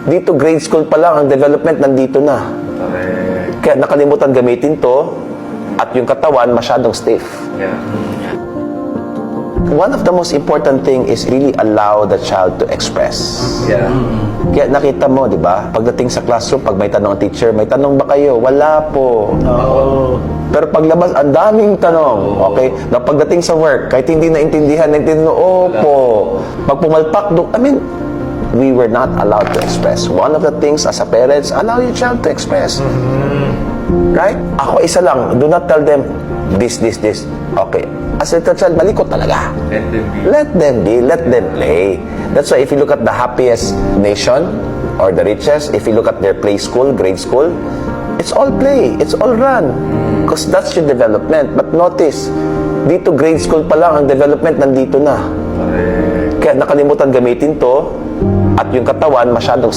Dito, grade school pa lang, ang development nandito na. Kaya nakalimutan gamitin to, at yung katawan masyadong stiff. Yeah. One of the most important thing is really allow the child to express. Yeah. Kaya nakita mo, di ba? Pagdating sa classroom, pag may tanong ang teacher, may tanong ba kayo? Wala po. Pero paglabas, ang daming tanong. Okay? Na pagdating sa work, kahit hindi naintindihan, opo. Pag pumalpak, we were not allowed to express. One of the things as a parents, allow your child to express. Right? Ako isa lang, do not tell them this. Okay. As a little child, malikot talaga. Let them be. Let them play. That's why if you look at the happiest nation or the richest, if you look at their play school, grade school, it's all play, it's all run. Because that's your development. But notice, dito grade school pa lang, ang development nandito na. Kaya nakalimutan gamitin to, at yung katawan masyadong